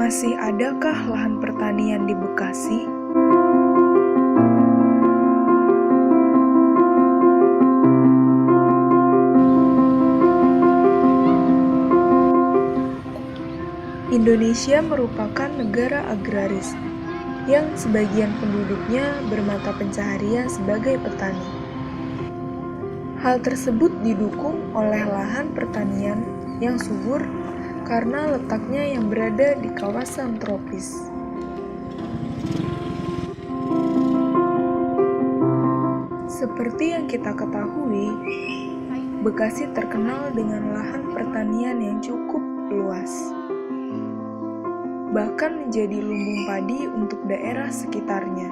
Masih adakah lahan pertanian di Bekasi? Indonesia merupakan negara agraris, yang sebagian penduduknya bermata pencaharian sebagai petani. Hal tersebut didukung oleh lahan pertanian yang subur karena letaknya yang berada di kawasan tropis. Seperti yang kita ketahui, Bekasi terkenal dengan lahan pertanian yang cukup luas, bahkan menjadi lumbung padi untuk daerah sekitarnya.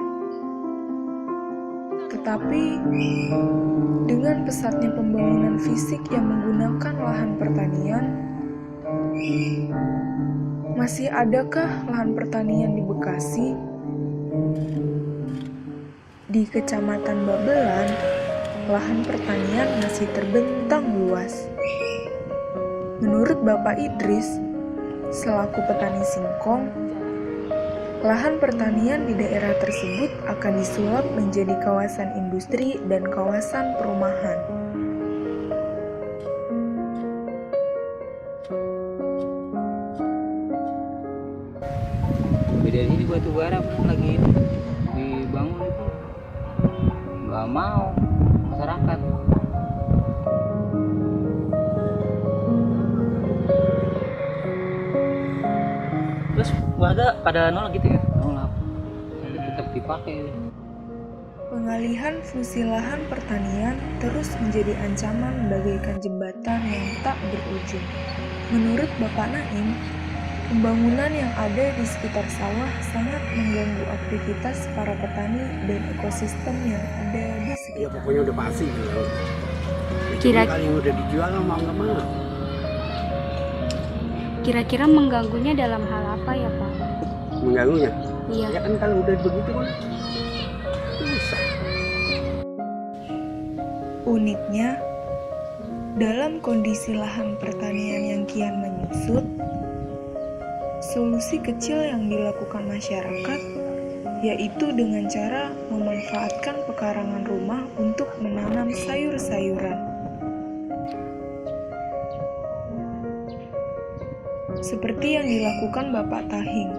Tetapi, dengan pesatnya pembangunan fisik yang menggunakan lahan pertanian, masih adakah lahan pertanian di Bekasi? Di Kecamatan Babelan, lahan pertanian masih terbentang luas. Menurut Bapak Idris, selaku petani singkong, lahan pertanian di daerah tersebut akan disulap menjadi kawasan industri dan kawasan perumahan. Bedanya di batu bara lagi dibangun itu nggak mau masyarakat. Terus warga pada nolak gitu ya? Nolak. Tetap dipakai. Pengalihan fungsi lahan pertanian terus menjadi ancaman bagaikan jembatan yang tak berujung. Menurut Bapak Naim, pembangunan yang ada di sekitar sawah sangat mengganggu aktivitas para petani dan ekosistem yang ada di Ya sekitar. pokoknya udah pasti gitu. Kira- Kali yang udah dijual mau nggak mau. Kira-kira mengganggunya dalam hal apa ya Pak? Mengganggunya. Iya. Ya kan kalau udah begitu kan susah. Uniknya, dalam kondisi lahan pertanian yang kian menyusut, solusi kecil yang dilakukan masyarakat yaitu dengan cara memanfaatkan pekarangan rumah untuk menanam sayur-sayuran. Seperti yang dilakukan Bapak Tahing,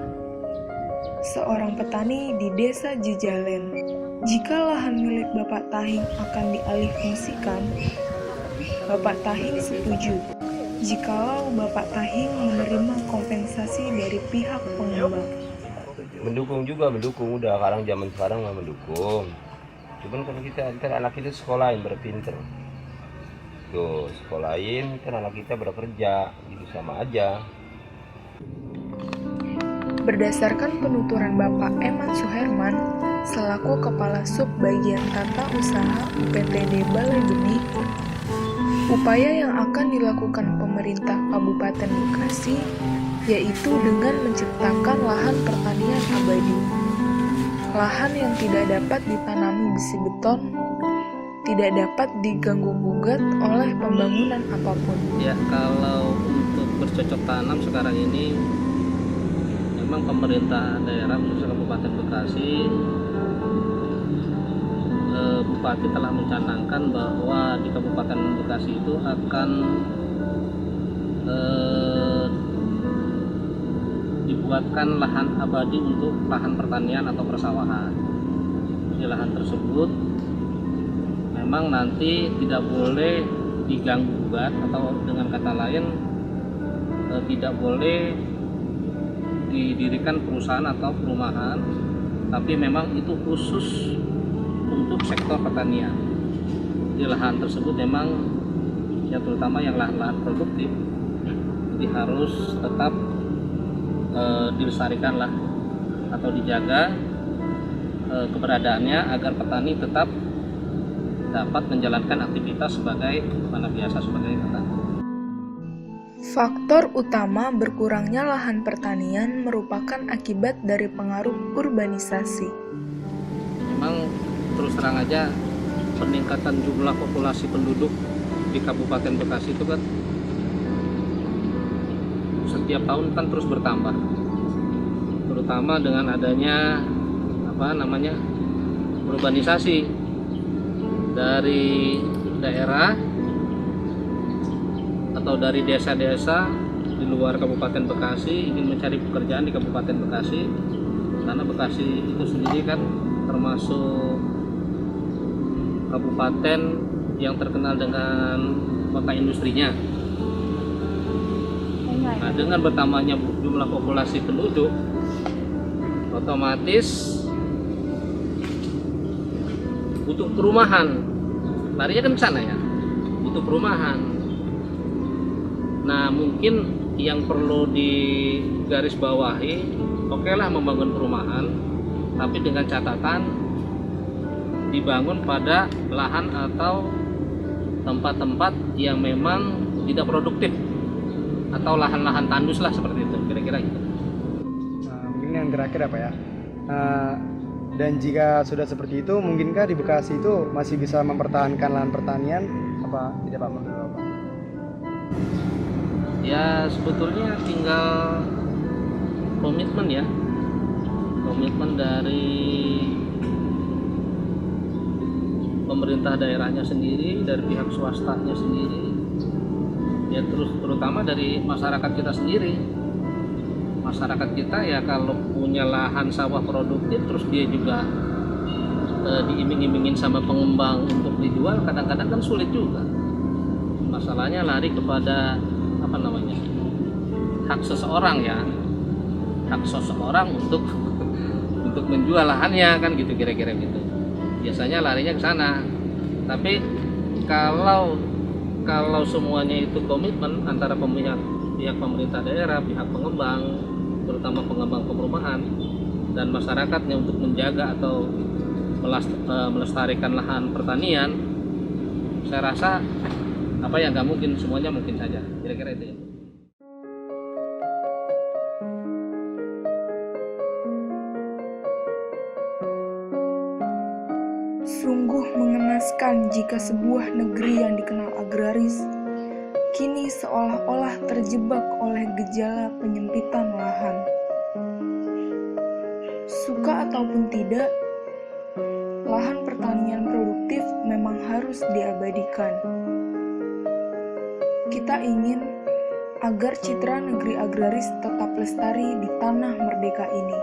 seorang petani di Desa Jejalen. Jika lahan milik Bapak Tahing akan dialihfungsikan, Bapak Tahing setuju jikalau Bapak Tahing menerima kompensasi dari pihak pengembang. Mendukung udah sekarang nggak mendukung. Cuman kalau kita ntar anak kita sekolahin berpinter, tuh sekolahin ntar anak kita bekerja, gitu sama aja. Berdasarkan penuturan Bapak Eman Suherman, selaku Kepala Sub Bagian Tata Usaha UPTD Balai Benih, upaya yang akan dilakukan pemerintah Kabupaten Bekasi yaitu dengan menciptakan lahan pertanian abadi. Lahan yang tidak dapat ditanami besi beton, tidak dapat diganggu-gugat oleh pembangunan apapun. Ya kalau untuk bercocok tanam sekarang ini memang pemerintah daerah khususnya Kabupaten Bekasi, Bupati telah mencanangkan bahwa di Kabupaten Bekasi itu akan dibuatkan lahan abadi untuk lahan pertanian atau persawahan. Di lahan tersebut memang nanti tidak boleh diganggu gugat, atau dengan kata lain tidak boleh didirikan perusahaan atau perumahan, tapi memang itu khusus untuk sektor pertanian. Di lahan tersebut memang ya terutama yang lahan-lahan produktif jadi harus tetap dilestarikan lah atau dijaga keberadaannya agar petani tetap dapat menjalankan aktivitas sebagai mana biasa sebagai petani. Faktor utama berkurangnya lahan pertanian merupakan akibat dari pengaruh urbanisasi. Memang terus terang aja peningkatan jumlah populasi penduduk di Kabupaten Bekasi itu kan setiap tahun kan terus bertambah. terutama dengan adanya urbanisasi dari daerah atau dari desa-desa di luar Kabupaten Bekasi ingin mencari pekerjaan di Kabupaten Bekasi, karena Bekasi itu sendiri kan termasuk kabupaten yang terkenal dengan kota industrinya. Nah, dengan bertambahnya jumlah populasi penduduk, otomatis butuh perumahan. Larinya kan ke sana ya, butuh perumahan. Nah, mungkin yang perlu digarisbawahi, okelah membangun perumahan, tapi dengan catatan dibangun pada lahan atau tempat-tempat yang memang tidak produktif, atau lahan-lahan tandus lah, seperti itu kira-kira gitu. Nah, mungkin yang terakhir apa ya? Dan jika sudah seperti itu, mungkinkah di Bekasi itu masih bisa mempertahankan lahan pertanian? Apa tidak Pak menurut Bapak? Ya sebetulnya tinggal komitmen ya, komitmen dari pemerintah daerahnya sendiri, dari pihak swastanya sendiri, ya terutama dari masyarakat kita sendiri. Masyarakat kita ya kalau punya lahan sawah produktif, terus dia juga diiming-imingin sama pengembang untuk dijual, kadang-kadang kan sulit juga. Masalahnya lari kepada hak seseorang ya, hak seseorang untuk menjual lahannya kan gitu, kira-kira gitu. Biasanya larinya ke sana. Tapi kalau semuanya itu komitmen antara pihak pemerintah daerah, pihak pengembang, terutama pengembang perumahan, dan masyarakatnya untuk menjaga atau melestarikan lahan pertanian, saya rasa nggak mungkin, semuanya mungkin saja, kira-kira itu ya. Sungguh mengenaskan jika sebuah negeri yang dikenal agraris kini seolah-olah terjebak oleh gejala penyempitan lahan. Suka ataupun tidak, lahan pertanian produktif memang harus diabadikan. Kita ingin agar citra negeri agraris tetap lestari di tanah merdeka ini.